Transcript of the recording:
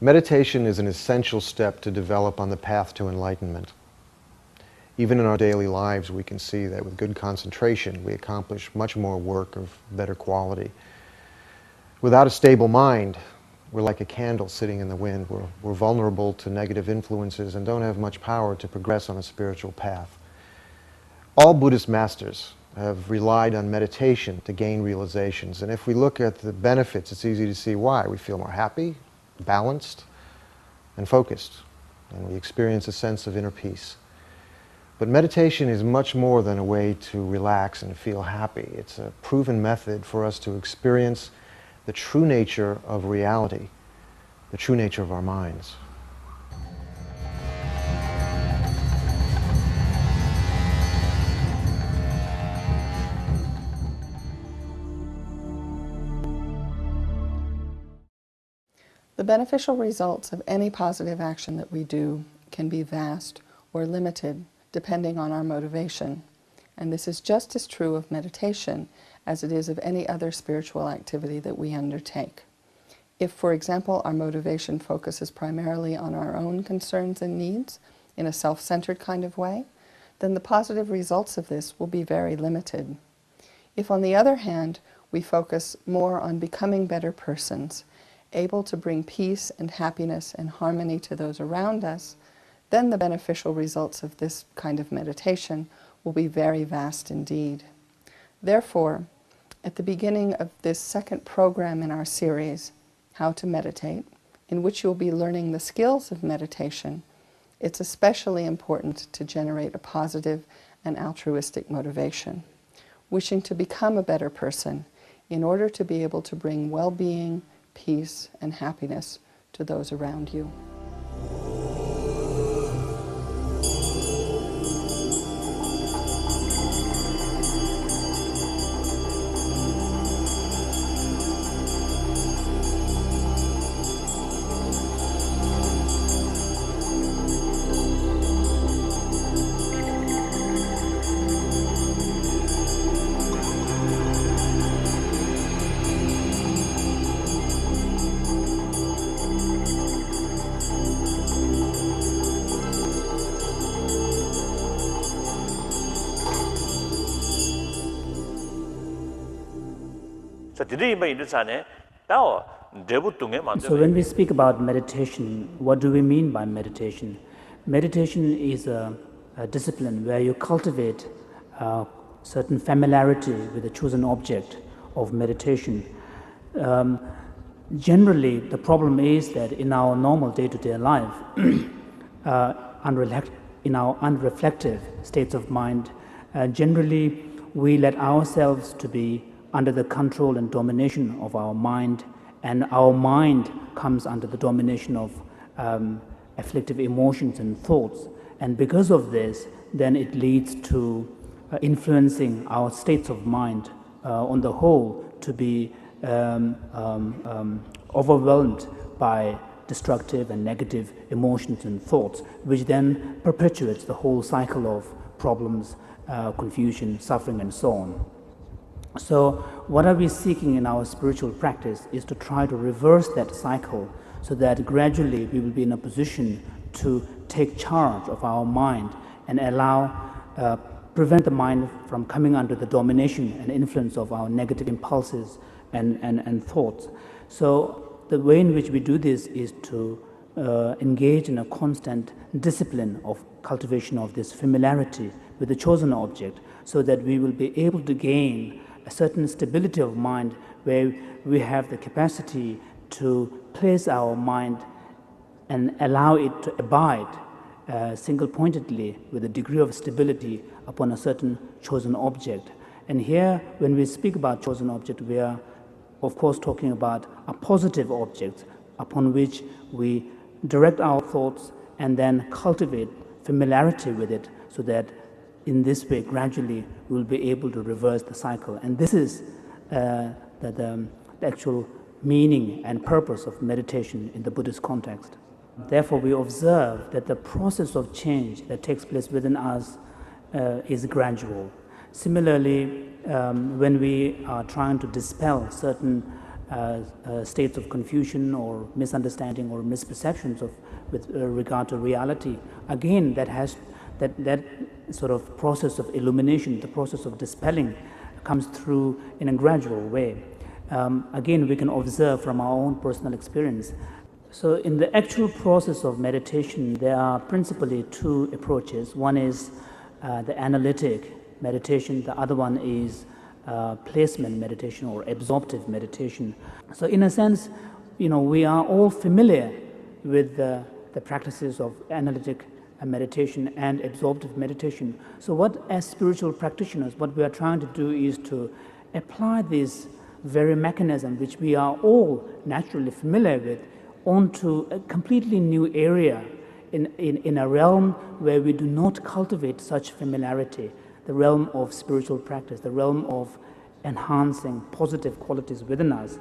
Meditation is an essential step to develop on the path to enlightenment. Even in our daily lives, we can see that with good concentration, we accomplish much more work of better quality. Without a stable mind, we're like a candle sitting in the wind. We're vulnerable to negative influences and don't have much power to progress on a spiritual path. All Buddhist masters have relied on meditation to gain realizations. And if we look at the benefits, it's easy to see why. We feel more happy, balanced, and focused. And we experience a sense of inner peace. But meditation is much more than a way to relax and feel happy. It's a proven method for us to experience the true nature of reality, the true nature of our minds. The beneficial results of any positive action that we do can be vast or limited depending on our motivation. And this is just as true of meditation as it is of any other spiritual activity that we undertake. If, for example, our motivation focuses primarily on our own concerns and needs in a self-centered kind of way, then the positive results of this will be very limited. If, on the other hand, we focus more on becoming better persons, able to bring peace and happiness and harmony to those around us, then the beneficial results of this kind of meditation will be very vast indeed. Therefore, at the beginning of this second program in our series, How to Meditate, in which you'll be learning the skills of meditation, it's especially important to generate a positive and altruistic motivation, wishing to become a better person in order to be able to bring well-being, peace, and happiness to those around you. So when we speak about meditation, what do we mean by meditation? Meditation is a discipline where you cultivate certain familiarity with the chosen object of meditation. Generally, the problem is that in our normal day-to-day life, in our unreflective states of mind, generally we let ourselves to be under the control and domination of our mind, and our mind comes under the domination of afflictive emotions and thoughts. And because of this, then it leads to influencing our states of mind on the whole to be overwhelmed by destructive and negative emotions and thoughts, which then perpetuates the whole cycle of problems, confusion, suffering, and so on. So what are we seeking in our spiritual practice is to try to reverse that cycle so that gradually we will be in a position to take charge of our mind and prevent the mind from coming under the domination and influence of our negative impulses and thoughts. So the way in which we do this is to engage in a constant discipline of cultivation of this familiarity with the chosen object so that we will be able to gain a certain stability of mind where we have the capacity to place our mind and allow it to abide single-pointedly with a degree of stability upon a certain chosen object. And here, when we speak about chosen object, we are, of course, talking about a positive object upon which we direct our thoughts and then cultivate familiarity with it so that in this way, gradually, we'll be able to reverse the cycle. And this is the actual meaning and purpose of meditation in the Buddhist context. Therefore, we observe that the process of change that takes place within us is gradual. Similarly, when we are trying to dispel certain states of confusion or misunderstanding or misperceptions with regard to reality. Again, that sort of process of illumination, the process of dispelling, comes through in a gradual way. Again, we can observe from our own personal experience. So in the actual process of meditation, there are principally two approaches. One is the analytic meditation, the other one is placement meditation or absorptive meditation. So in a sense, we are all familiar with the practices of analytic meditation and absorptive meditation. So what, as spiritual practitioners, what we are trying to do is to apply this very mechanism which we are all naturally familiar with onto a completely new area in a realm where we do not cultivate such familiarity, the realm of spiritual practice, the realm of enhancing positive qualities within us.